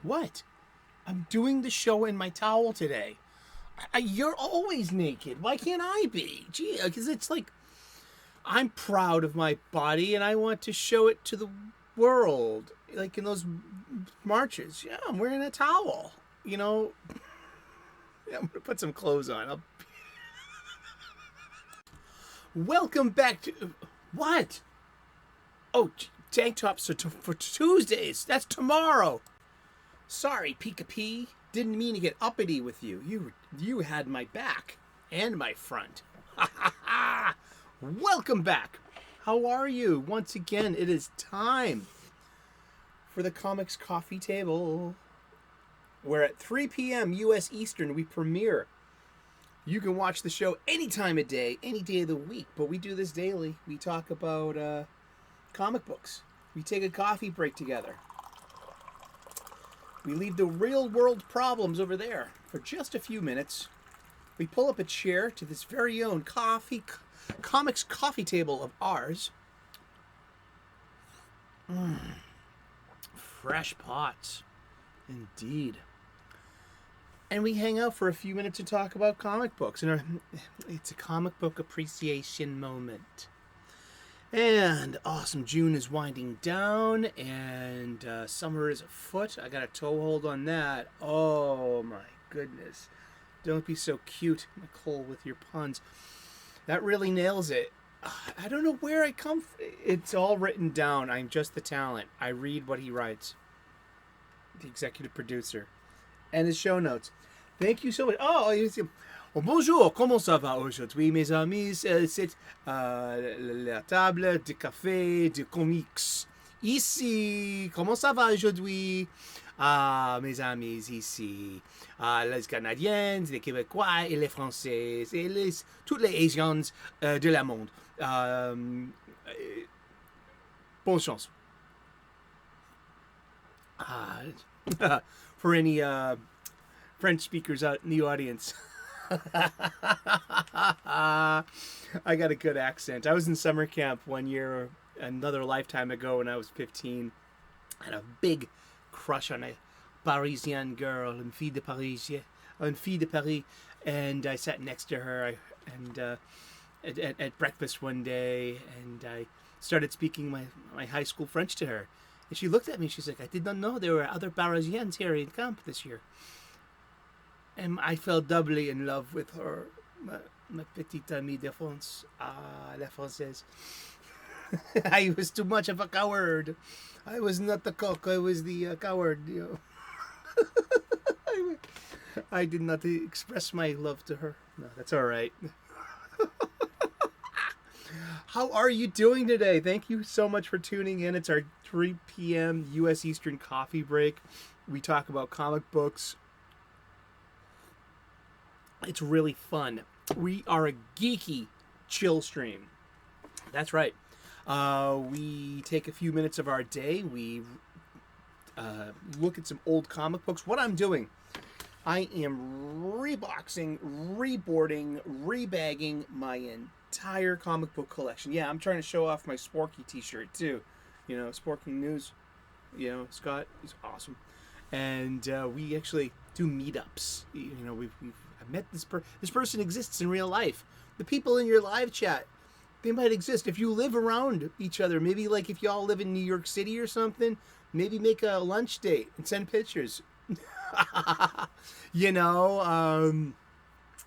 What? I'm doing the show in my towel today. You're always naked. Why can't I be? Gee, because it's like I'm proud of my body and I want to show it to the world. Like in those marches. Yeah, I'm wearing a towel. You know, yeah, I'm going to put some clothes on. Welcome back to... What? Oh, tank tops for Tuesdays. That's tomorrow. Sorry, Pika P. Didn't mean to get uppity with you. You had my back and my front. Welcome back. How are you? Once again, it is time for the Comics Coffee Table, where at 3 p.m. U.S. Eastern we premiere. You can watch the show any time of day, any day of the week, but we do this daily. We talk about comic books. We take a coffee break together. We leave the real-world problems over there for just a few minutes. We pull up a chair to this very own comics coffee table of ours. Fresh pots. Indeed. And we hang out for a few minutes to talk about comic books. And it's a comic book appreciation moment. And awesome, June is winding down, and summer is afoot. I got a toehold on that. Oh my goodness. Don't be so cute, Nicole, with your puns. That really nails it. I don't know where I come from. It's all written down. I'm just the talent. I read what he writes. The executive producer. And his show notes. Thank you so much. Bonjour, comment ça va aujourd'hui, mes amis? C'est la table de café de comics. Ici, comment ça va aujourd'hui? Mes amis, ici, les Canadiens, les Québécois et les Français, et tous les Asians de la monde. Bonne chance. For any French speakers out in the audience. I got a good accent. I was in summer camp one year, another lifetime ago when I was 15. I had a big crush on a Parisienne girl, une fille de Paris, and I sat next to her at breakfast one day, and I started speaking my high school French to her. And she looked at me, she's like, I did not know there were other Parisians here in camp this year. And I fell doubly in love with her, ma petite amie de France, la Française. I was too much of a coward. I was not the cock, I was the coward. You know. I did not express my love to her. No, that's all right. How are you doing today? Thank you so much for tuning in. It's our 3 p.m. U.S. Eastern coffee break. We talk about comic books. It's really fun. We are a geeky chill stream. That's right. We take a few minutes of our day. We look at some old comic books. What I'm doing, I am reboxing, reboarding, rebagging my entire comic book collection. Yeah, I'm trying to show off my Sporky t-shirt too. You know, Sporky News. You know, Scott is awesome. And we actually do meetups. You know, I've met this person exists in real life. The people in your live chat, they might exist if you live around each other. Maybe like if y'all live in New York City or something, maybe make a lunch date and send pictures. You know,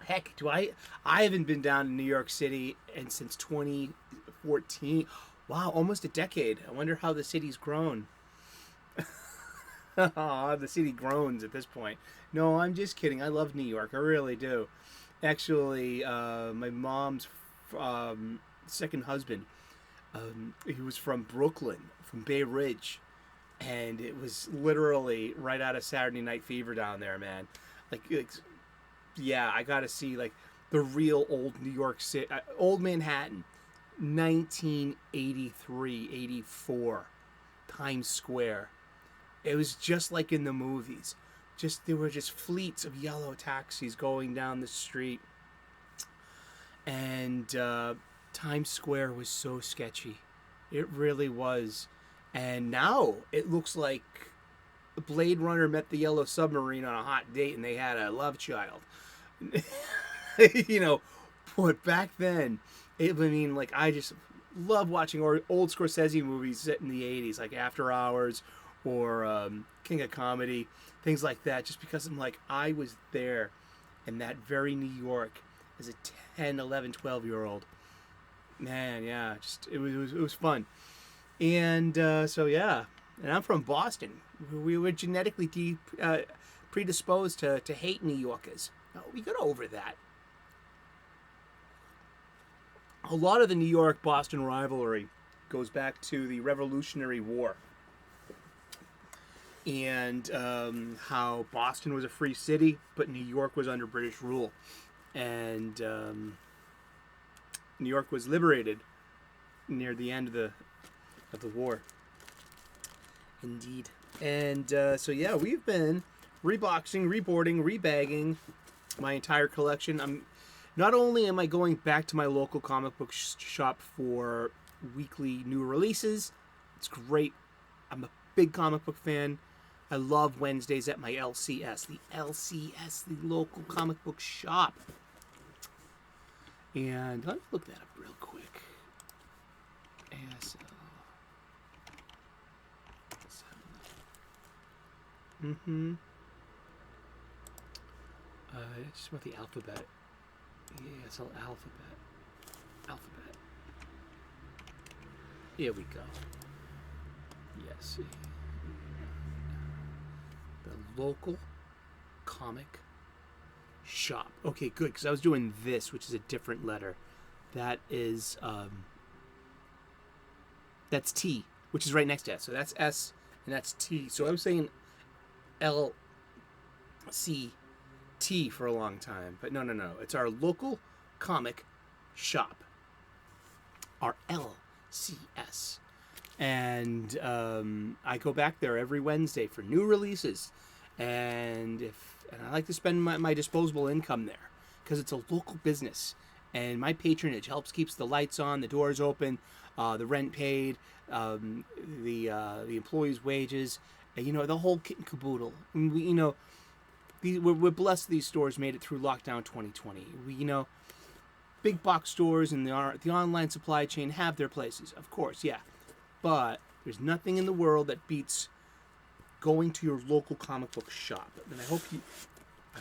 heck, I haven't been down in New York City and since 2014. Wow, almost a decade. I wonder how the city's grown. The city groans at this point. No, I'm just kidding. I love New York. I really do. Actually, my mom's second husband, he was from Brooklyn, from Bay Ridge. And it was literally right out of Saturday Night Fever down there, man. Like yeah, I got to see like the real old New York City, old Manhattan, 1983, 84, Times Square. It was just like in the movies. There were just fleets of yellow taxis going down the street. And Times Square was so sketchy. It really was. And now it looks like Blade Runner met the Yellow Submarine on a hot date and they had a love child. You know, but back then, I mean, like, I just love watching old Scorsese movies set in the 80s, like After Hours or King of Comedy, things like that, just because I'm like, I was there in that very New York as a 10, 11, 12-year-old. Man, yeah, just it was fun. And so, yeah, and I'm from Boston. We were genetically predisposed to hate New Yorkers. We got over that. A lot of the New York-Boston rivalry goes back to the Revolutionary War and how Boston was a free city, but New York was under British rule. And New York was liberated near the end of the war. Indeed. And so, yeah, we've been reboxing, reboarding, rebagging my entire collection. Not only am I going back to my local comic book shop for weekly new releases, it's great. I'm a big comic book fan. I love Wednesdays at my LCS. The LCS, the local comic book shop. And let me look that up real quick. ASL. It's about the alphabet. ASL alphabet. Here we go. Yes. The local comic shop. Okay, good, because I was doing this, which is a different letter. That is, that's T, which is right next to S. So that's S, and that's T. So I was saying L, C, T for a long time. But no. It's our local comic shop. Our LCS. And I go back there every Wednesday for new releases. And I like to spend my disposable income there because it's a local business. And my patronage helps keeps the lights on, the doors open, the rent paid, the employees' wages, you know, the whole kit and caboodle. And we, you know, we're blessed these stores made it through lockdown 2020. We, you know, big box stores and the online supply chain have their places, of course, yeah. But there's nothing in the world that beats going to your local comic book shop. And I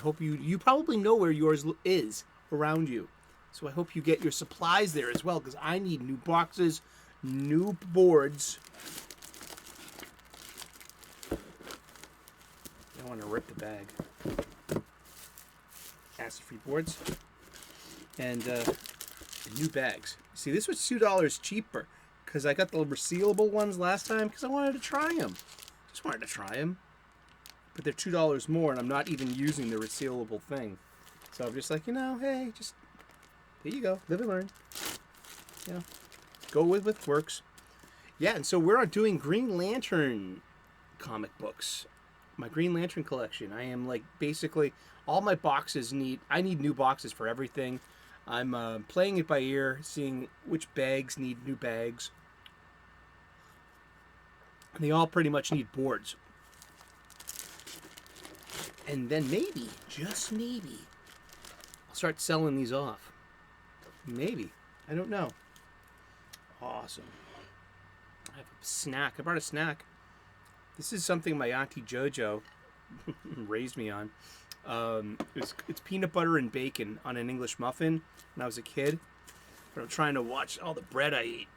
hope you probably know where yours is around you. So I hope you get your supplies there as well, because I need new boxes, new boards. I don't want to rip the bag. Acid-free boards. And new bags. See, this was $2 cheaper, because I got the resealable ones last time, because I wanted to try them. Just wanted to try them. But they're $2 more, and I'm not even using the resealable thing. So I'm just like, you know, hey, just... There you go. Live and learn. You know, go with what works. Yeah, and so we're doing Green Lantern comic books. My Green Lantern collection. I am like basically all my boxes I need new boxes for everything. I'm playing it by ear, seeing which bags need new bags. And they all pretty much need boards. And then maybe, just maybe, I'll start selling these off. Maybe. I don't know. Awesome. I have a snack. I brought a snack. This is something my Auntie JoJo raised me on. It's peanut butter and bacon on an English muffin when I was a kid. But I'm trying to watch all the bread I eat.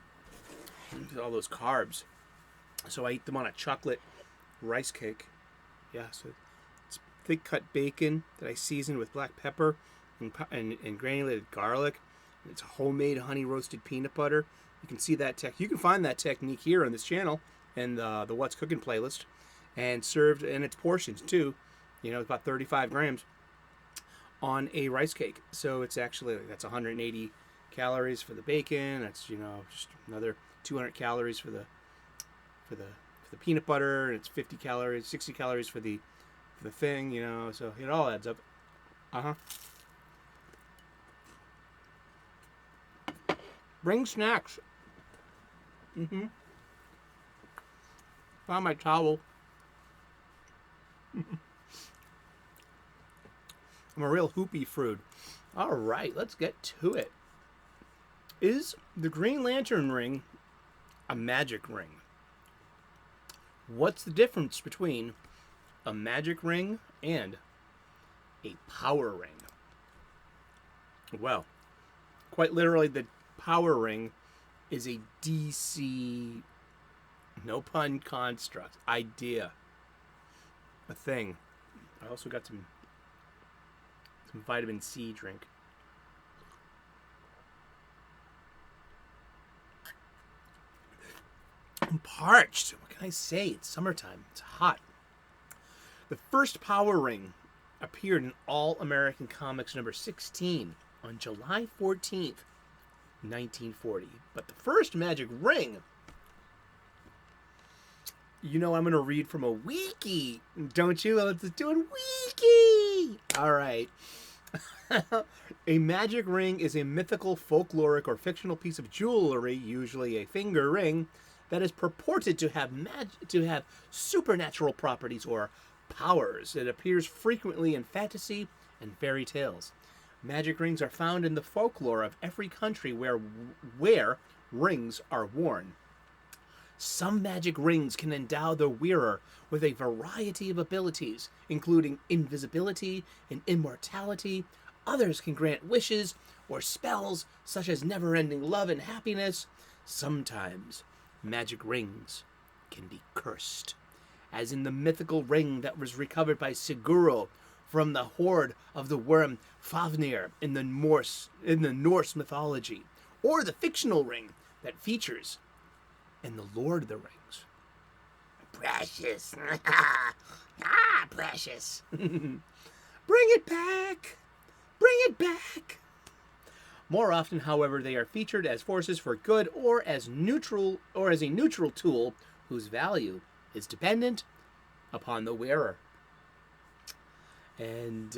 All those carbs. So I eat them on a chocolate rice cake. Yeah, so it's thick cut bacon that I season with black pepper and granulated garlic. It's homemade honey roasted peanut butter. You can see that you can find that technique here on this channel and the What's Cooking playlist, and served in its portions too. You know, about 35 grams on a rice cake. So it's actually that's 180 calories for the bacon. That's, you know, just another 200 calories for the peanut butter, and it's 50 calories, 60 calories for the thing. You know, so it all adds up. Bring snacks. Found my towel. I'm a real hoopy fruit. All right, let's get to it. Is the Green Lantern ring a magic ring? What's the difference between a magic ring and a power ring? Well, quite literally, the power ring is a DC, no pun, construct, idea, a thing. I also got some vitamin C drink. I'm parched. What can I say? It's summertime. It's hot. The first power ring appeared in All American Comics number 16 on July 14th, 1940. But the first magic ring, you know I'm going to read from a wiki, don't you? Let's do a wiki! All right. A magic ring is a mythical, folkloric, or fictional piece of jewelry, usually a finger ring, that is purported to have supernatural properties or powers. It appears frequently in fantasy and fairy tales. Magic rings are found in the folklore of every country where rings are worn. Some magic rings can endow the wearer with a variety of abilities, including invisibility and immortality. Others can grant wishes or spells such as never-ending love and happiness. Sometimes magic rings can be cursed, as in the mythical ring that was recovered by Sigurd from the hoard of the worm Fafnir in the Norse mythology, or the fictional ring that features in the Lord of the Rings. Precious. Precious. Bring it back. Bring it back. More often, however, they are featured as forces for good or as a neutral tool whose value is dependent upon the wearer. And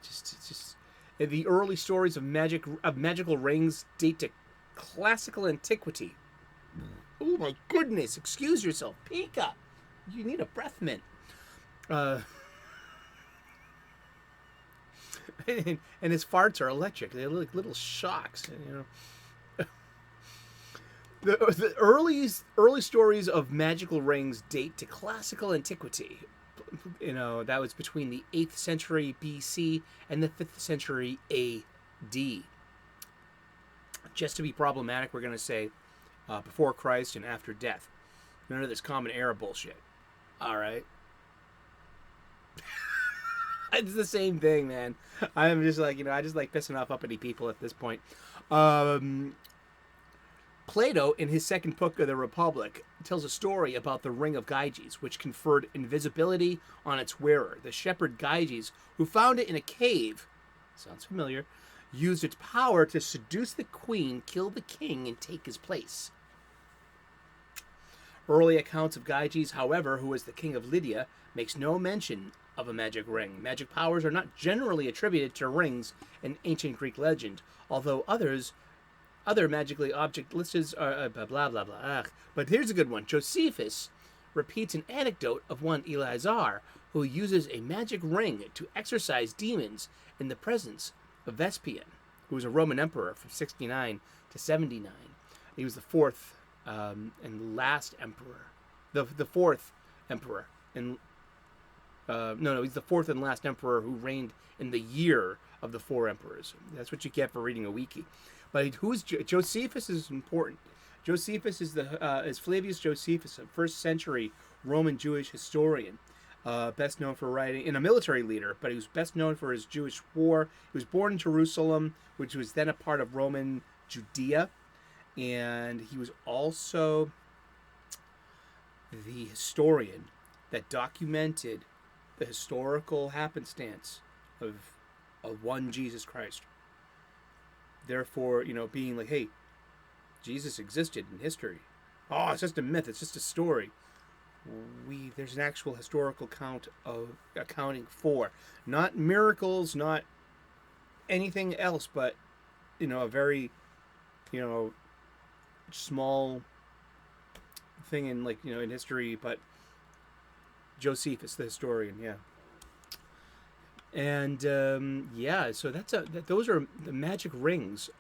just the early stories of magical rings date to classical antiquity. Oh my goodness! Excuse yourself, Pika. You need a breath mint. And his farts are electric. They're like little shocks, you know. The early stories of magical rings date to classical antiquity. You know, that was between the 8th century BC and the 5th century AD. Just to be problematic, we're going to say before Christ and after death. None of this common era bullshit. All right. It's the same thing, man. I'm just like, I just like pissing off uppity people at this point. Plato, in his second book of the Republic, tells a story about the Ring of Gyges, which conferred invisibility on its wearer. The shepherd Gyges, who found it in a cave, sounds familiar, used its power to seduce the queen, kill the king, and take his place. Early accounts of Gyges, however, who was the king of Lydia, makes no mention of a magic ring. Magic powers are not generally attributed to rings in ancient Greek legend, although other magically object lists are blah blah blah. Ugh. But here's a good one. Josephus repeats an anecdote of one Eleazar who uses a magic ring to exorcise demons in the presence of Vespasian, who was a Roman emperor from 69 to 79. He was the fourth and last emperor. The fourth emperor. And he's the fourth and last emperor who reigned in the year of the four emperors. That's what you get for reading a wiki. But who's Josephus is important. Josephus is Flavius Josephus, a first century Roman Jewish historian, best known for writing, and a military leader, but he was best known for his Jewish war. He was born in Jerusalem, which was then a part of Roman Judea, and he was also the historian that documented the historical happenstance of one Jesus Christ. Therefore, being like, hey, Jesus existed in history. Oh, it's just a myth. It's just a story. There's an actual historical accounting for, not miracles, not anything else, but a very, small thing in in history, but Josephus, the historian, yeah. And so those are the magic rings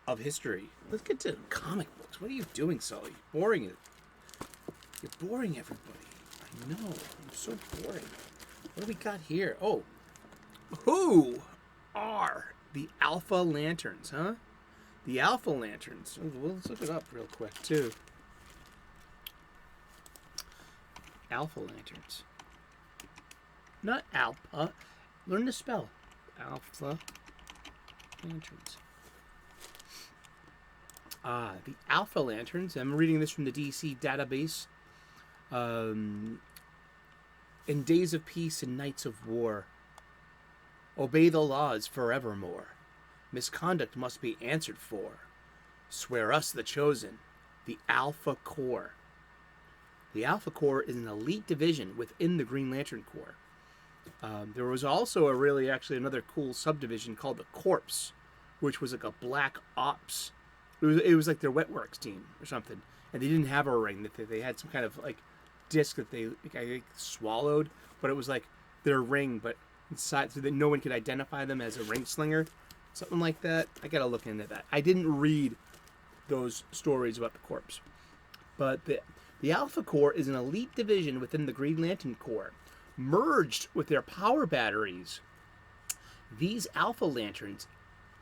of history. Let's get to comic books. What are you doing, Sully? Boring it. You're boring everybody. I know. I'm so boring. What do we got here? Oh, who are the Alpha Lanterns, huh? The Alpha Lanterns. Well, let's look it up real quick, too. Alpha Lanterns. Not Alpha. Learn to spell. Alpha Lanterns. The Alpha Lanterns. I'm reading this from the DC database. In days of peace and nights of war, obey the laws forevermore. Misconduct must be answered for. Swear us the chosen, the Alpha Corps. The Alpha Corps is an elite division within the Green Lantern Corps. There was also another cool subdivision called the Corps, which was like a black ops. It was like their wet works team or something, and they didn't have a ring. They had some kind of like disc that they swallowed, but it was like their ring, but inside, so that no one could identify them as a ring slinger, something like that. I gotta look into that. I didn't read those stories about the Corps, but the Alpha Corps is an elite division within the Green Lantern Corps, merged with their power batteries. These Alpha Lanterns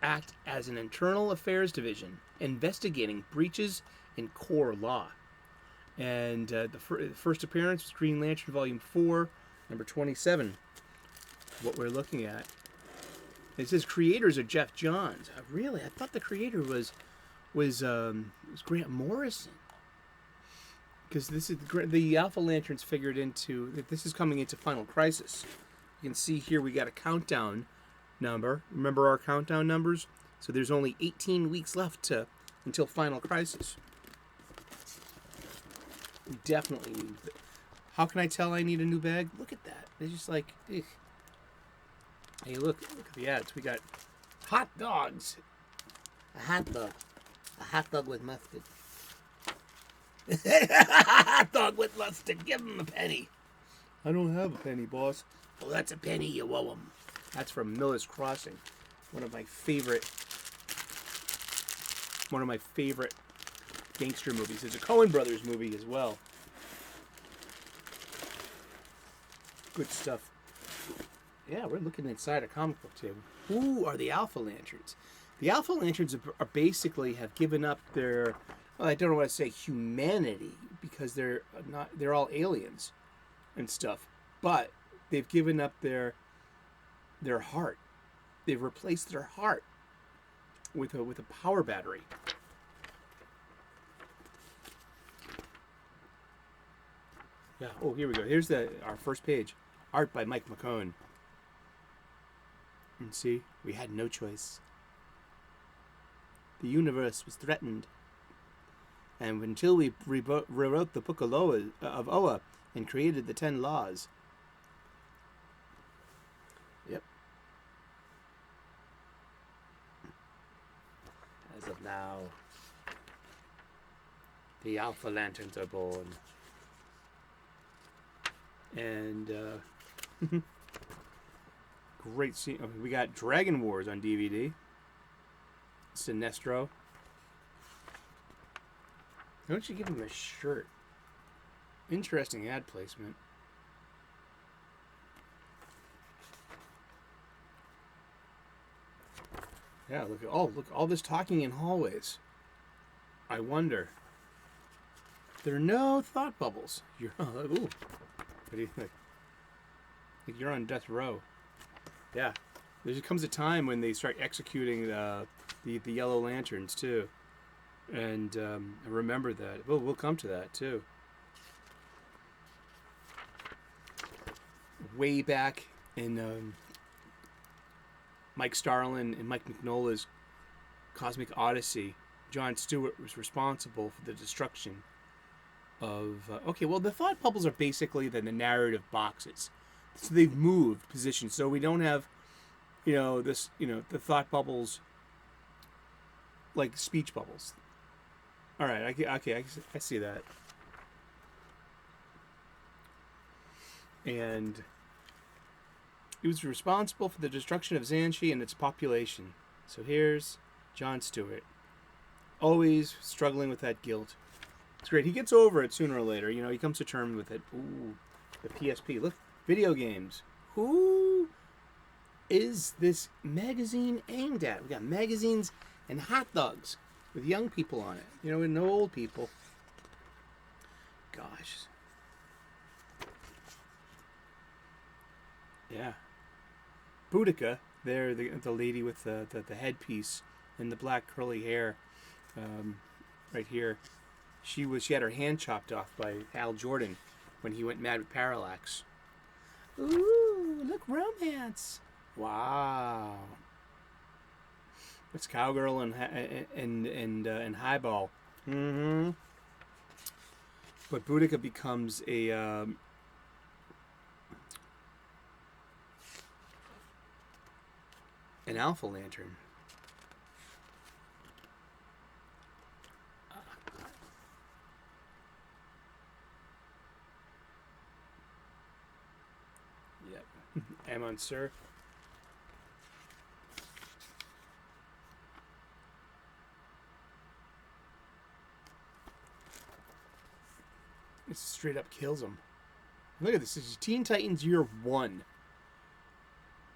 act as an internal affairs division, investigating breaches in Corps law. And the first appearance was Green Lantern Volume 4, number 27. What we're looking at. It says creators are Jeff Johns. Really? I thought the creator was Grant Morrison. Because this is the Alpha Lanterns figured into. This is coming into Final Crisis. You can see here we got a countdown number. Remember our countdown numbers? So there's only 18 weeks left until Final Crisis. Definitely need. How can I tell I need a new bag? Look at that. It's just like, ugh. Hey, look at the ads. We got hot dogs. A hot dog with mustard. A hot dog with mustard. Give him a penny. I don't have a penny, boss. Well, that's a penny you owe him. That's from Miller's Crossing. One of my favorite gangster movies. There's a Coen Brothers movie as well. Good stuff. Yeah, we're looking inside a comic book table. Who are the Alpha Lanterns? The Alpha Lanterns are basically have given up their, well, I don't know what to say, humanity, because they're all aliens and stuff. But they've given up their heart. They've replaced their heart with a power battery. Yeah. Oh, here we go. Here's our first page. Art by Mike McCone. And see, we had no choice. The universe was threatened. And until we rewrote the Book of Oa and created the 10 laws. Yep. As of now, the Alpha Lanterns are born. And, great scene. We got Dragon Wars on DVD. Sinestro. Why don't you give him a shirt? Interesting ad placement. Yeah, look all this talking in hallways. I wonder. There are no thought bubbles. Ooh. What do you think? Like you're on death row. Yeah. There comes a time when they start executing the Yellow Lanterns too. And remember that. We'll come to that too. Way back in Mike Starlin and Mike Mignola's Cosmic Odyssey, John Stewart was responsible for the destruction of... the thought bubbles are basically the narrative boxes. So they've moved positions. So we don't have, the thought bubbles like speech bubbles. All right, I see that. And he was responsible for the destruction of Xanshi and its population. So here's Jon Stewart, always struggling with that guilt. It's great. He gets over it sooner or later. You know, he comes to terms with it. Ooh, the PSP. Look, video games. Who is this magazine aimed at? We got magazines and hot dogs with young people on it. You know, with no old people. Gosh. Yeah. Boudica, there, the lady with the headpiece and the black curly hair, right here. She had her hand chopped off by Hal Jordan when he went mad with Parallax. Ooh, look, romance! Wow. It's Cowgirl and Highball. Mm-hmm. But Boudica becomes an Alpha Lantern. Yep. Amon Sir. It straight up kills him. Look at this. This is Teen Titans Year 1.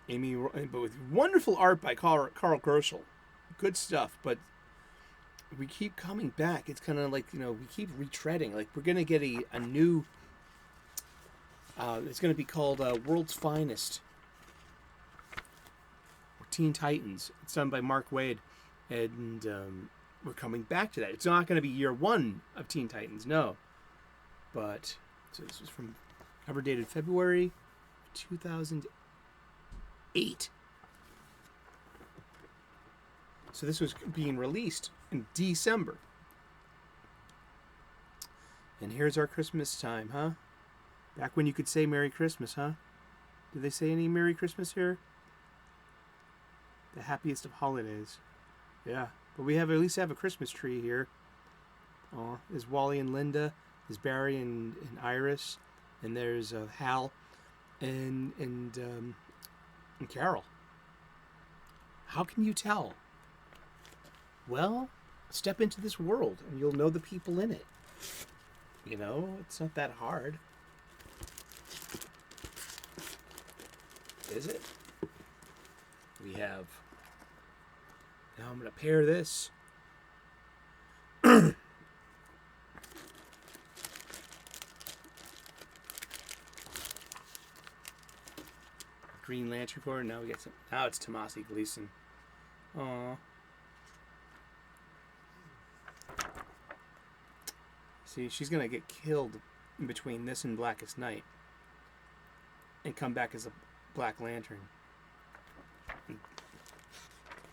But with wonderful art by Carl Gershel. Good stuff, but we keep coming back. It's kind of like, you know, we keep retreading. Like, we're going to get a new... it's going to be called World's Finest. Or Teen Titans. It's done by Mark Waid. And we're coming back to that. It's not going to be Year 1 of Teen Titans, no. But, so this was from cover dated February 2008. So this was being released in December. And here's our Christmas time, huh? Back when you could say Merry Christmas, huh? Did they say any Merry Christmas here? The happiest of holidays. Yeah, but we at least have a Christmas tree here. Oh, there's Wally and Linda. There's Barry and Iris, and there's Hal and Carol. How can you tell? Well, step into this world, and you'll know the people in it. You know, it's not that hard. Is it? We have... Now I'm going to pair this. Green Lantern Corps. Now we get some. Now it's Tomasi Gleason. Aww. See, she's gonna get killed in between this and Blackest Night, and come back as a Black Lantern.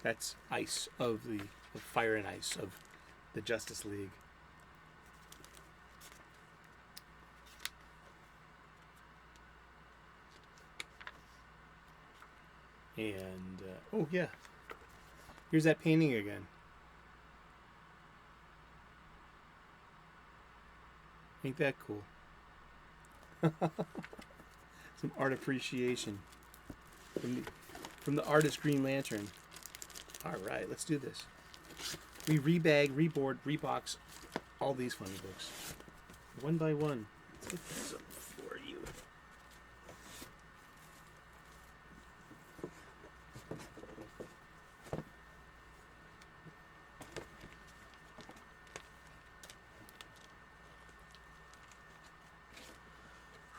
That's Ice of the Fire and Ice of the Justice League. And, oh yeah, here's that painting again. Ain't that cool? Some art appreciation from the artist Green Lantern. All right, let's do this. We rebag, reboard, rebox all these funny books. One by one. Let's get this up for you.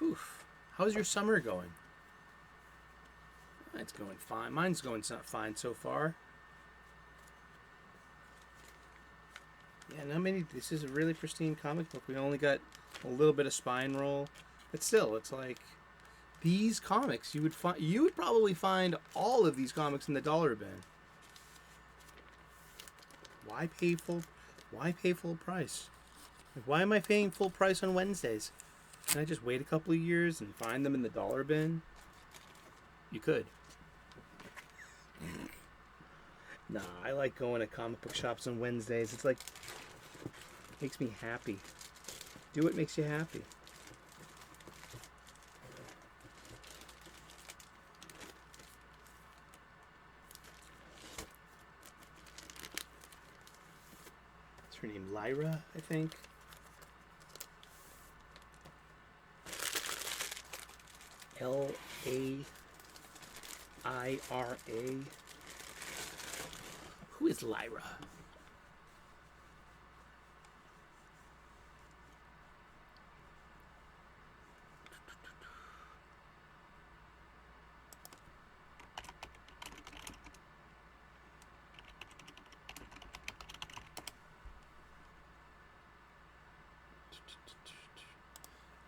Whew. How's your summer going? It's going fine. Mine's going fine so far. Yeah, not many. This is a really pristine comic book. We only got a little bit of spine roll, but still, it's like these comics you would probably find all of these comics in the dollar bin. Why pay full price? Like, why am I paying full price on Wednesdays? Can I just wait a couple of years and find them in the dollar bin? You could. Nah, I like going to comic book shops on Wednesdays. It's like, makes me happy. Do what makes you happy. What's her name? Lyra, I think. Laira. Who is Lyra?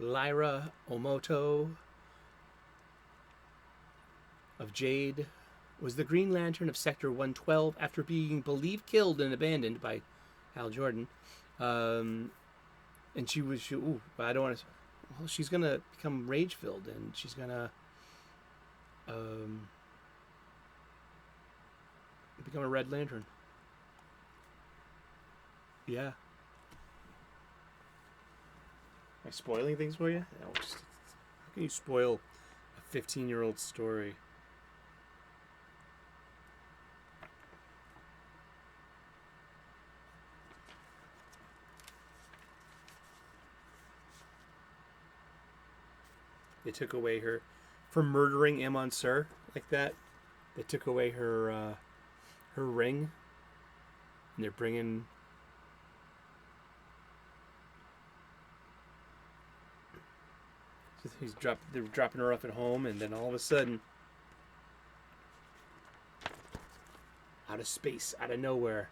Lyra Omoto of Jade was the Green Lantern of Sector 112 after being believed killed and abandoned by Hal Jordan. And she was, I don't want to, well, she's going to become rage-filled and she's going to become a Red Lantern. Yeah. Am I spoiling things for you? No, how can you spoil a 15-year-old story? They took away her for murdering Amon Sur like that. They took away her her ring, and they're bringing. They're dropping her off at home, and then all of a sudden, out of space, out of nowhere,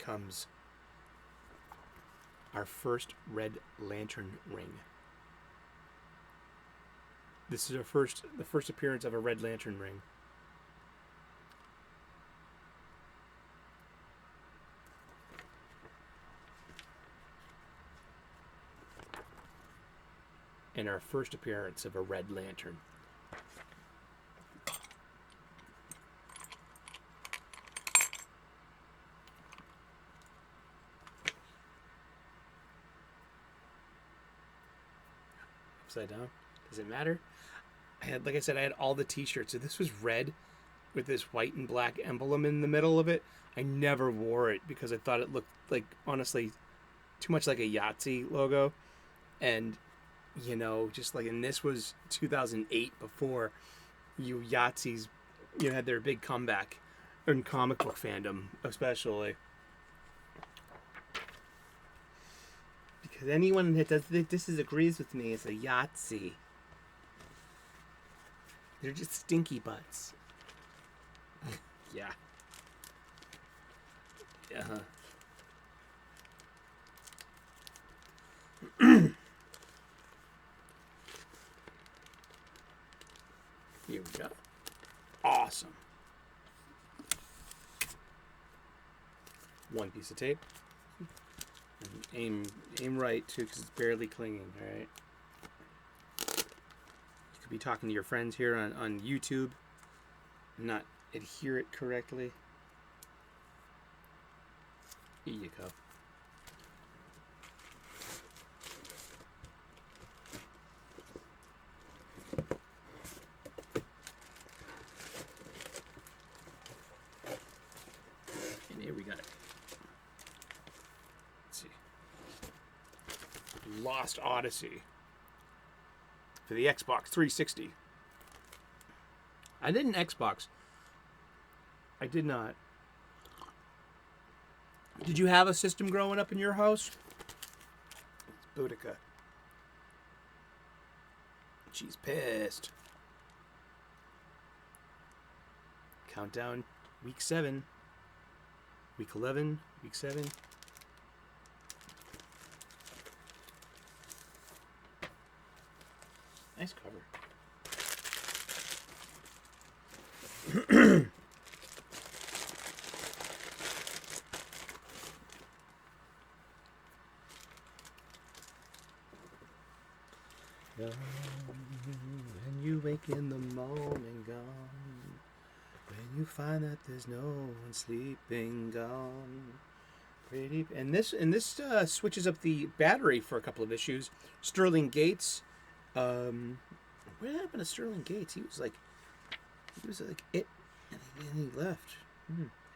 comes our first Red Lantern ring. This is the first appearance of a Red Lantern ring. And our first appearance of a Red Lantern. Upside down. Does it matter? Like I said, I had all the t-shirts. So this was red with this white and black emblem in the middle of it. I never wore it because I thought it looked like, honestly, too much like a Yahtzee logo. And you know, just like, and this was 2008 before you Yahtzees, had their big comeback in comic book fandom, especially. Because anyone that disagrees with me is a Yahtzee. They're just stinky butts. Yeah. Yeah. Here we go. Awesome. One piece of tape. And aim right too, because it's barely clinging. All right. You could be talking to your friends here on YouTube, and not adhere it correctly. Here you go. Lost Odyssey for the Xbox 360. I did an Xbox. I did not. Did you have a system growing up in your house? It's Boudica. She's pissed. Countdown, week 7. Week 11, week 7. Nice cover. When you wake in the morning, gone. When you find that there's no one sleeping, gone. Pretty. And this switches up the battery for a couple of issues. Sterling Gates. What happened to Sterling Gates? He was like it, and then he left.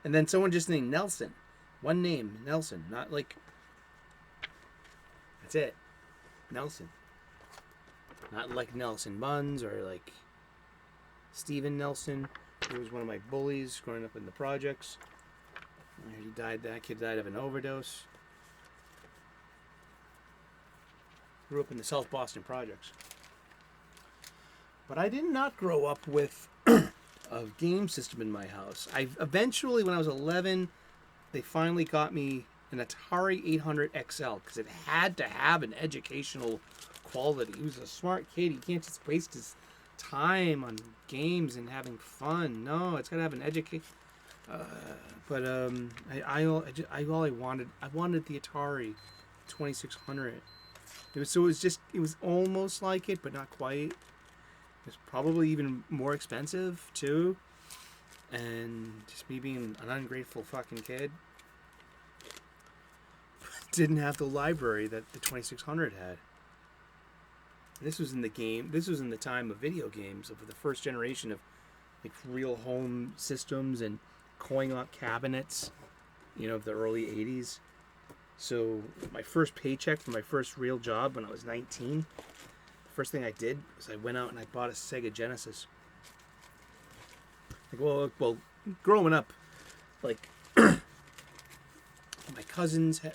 And then someone just named Nelson One name, Nelson. Not like... That's it. Nelson. Not like Nelson Buns or like Steven Nelson, who was one of my bullies growing up in the projects. He died. That kid died of an overdose. Grew up in the South Boston projects. But I did not grow up with a game system in my house. I eventually, when I was 11, they finally got me an Atari 800 XL because it had to have an educational quality. He was a smart kid. He can't just waste his time on games and having fun. No, it's got to have an education. I wanted the Atari 2600. It was almost like it, but not quite. It was probably even more expensive too, and just me being an ungrateful fucking kid, didn't have the library that the 2600 had. This was in the time of video games, of the first generation of like real home systems and coin-op cabinets, of the early 80s. So my first paycheck for my first real job when I was 19, the first thing I did was I went out and I bought a Sega Genesis. Well, growing up, like my cousins had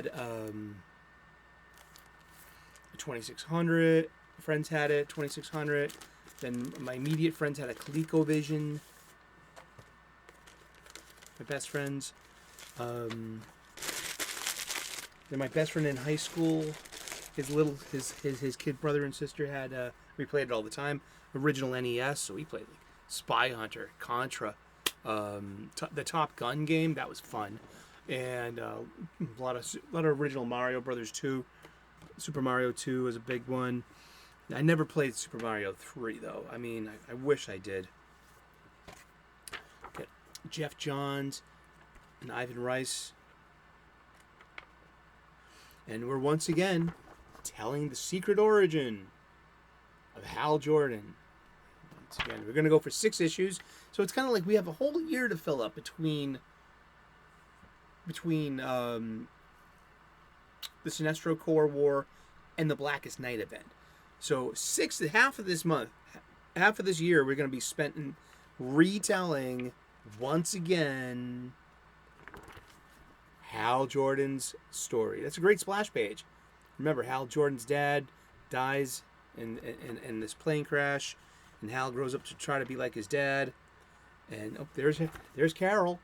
a 2600. Friends had it, 2600. Then my immediate friends had a ColecoVision. My best friends. Then my best friend in high school, his kid brother and sister had. We played it all the time. Original NES, so we played like Spy Hunter, Contra, the Top Gun game. That was fun, and a lot of original Mario Brothers 2. Super Mario 2 was a big one. I never played Super Mario 3 though. I mean, I wish I did. Got Jeff Johns and Ivan Rice. And we're once again telling the secret origin of Hal Jordan. Once again, we're going to go for 6 issues. So it's kind of like we have a whole year to fill up between the Sinestro Corps War and the Blackest Night event. So half of this year, we're going to be spent in retelling once again Hal Jordan's story. That's a great splash page. Remember, Hal Jordan's dad dies in this plane crash, and Hal grows up to try to be like his dad. And there's Carol.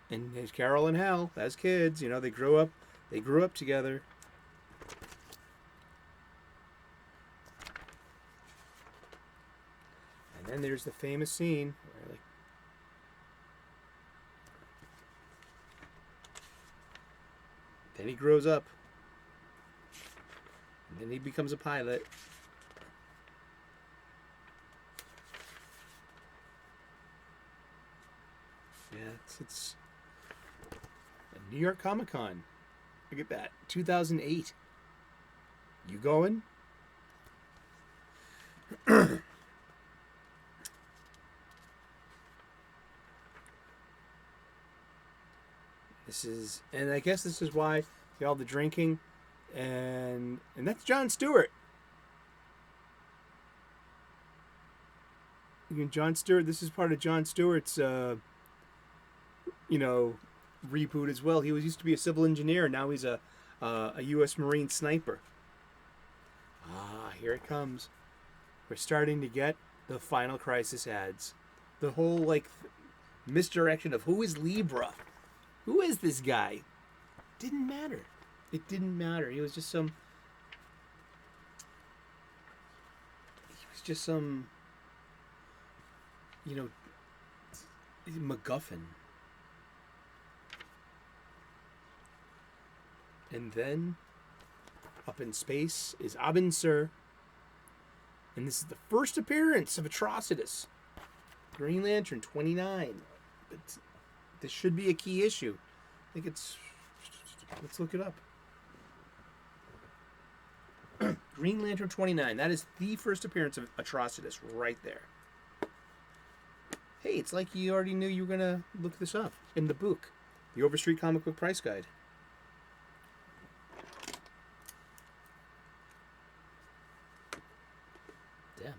And there's Carol and Hal as kids. They grew up together. And then there's the famous scene where then he grows up. And then he becomes a pilot. Yeah, it's New York Comic Con. Look at that. 2008. You going? And I guess this is why all the drinking, and that's Jon Stewart. Jon Stewart. This is part of Jon Stewart's, reboot as well. He used to be a civil engineer. Now he's a U.S. Marine sniper. Here it comes. We're starting to get the Final Crisis ads. The whole misdirection of who is Libra. Who is this guy? Didn't matter. It didn't matter. He was just some MacGuffin. And then, up in space is Abin Sur. And this is the first appearance of Atrocitus. Green Lantern 29. But this should be a key issue. I think it's... Let's look it up. Green Lantern 29. That is the first appearance of Atrocitus right there. Hey, it's like you already knew you were going to look this up in the book, the Overstreet Comic Book Price Guide. Damn.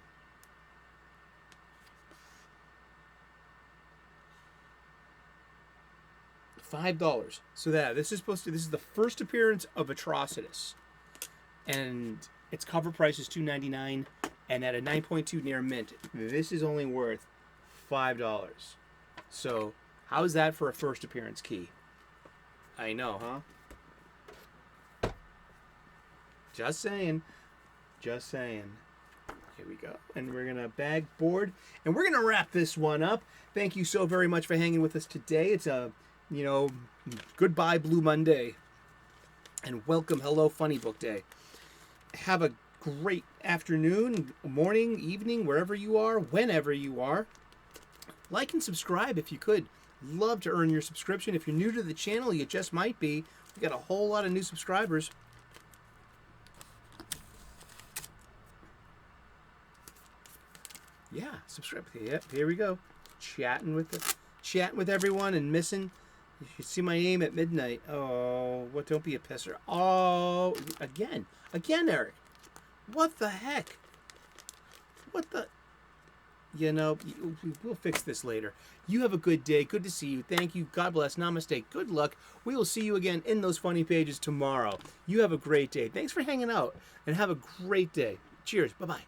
$5. So this is the first appearance of Atrocitus. And its cover price is $2.99, and at a 9.2 near mint, this is only worth $5. So, how's that for a first appearance key? I know, huh? Just saying. Just saying. Here we go. And we're going to bag board, and we're going to wrap this one up. Thank you so very much for hanging with us today. It's a, goodbye Blue Monday. And welcome, hello, Funny Book Day. Have a great afternoon, morning, evening, wherever you are, whenever you are. Like and subscribe if you could. Love to earn your subscription. If you're new to the channel, you just might be. We got a whole lot of new subscribers. Yeah, subscribe. Yep, here we go. Chatting with everyone and missing. You should see my name at midnight. Oh, what? Don't be a pisser. Oh, again, Eric. What the heck? What the? We'll fix this later. You have a good day. Good to see you. Thank you. God bless. Namaste. Good luck. We will see you again in those funny pages tomorrow. You have a great day. Thanks for hanging out, and have a great day. Cheers. Bye-bye.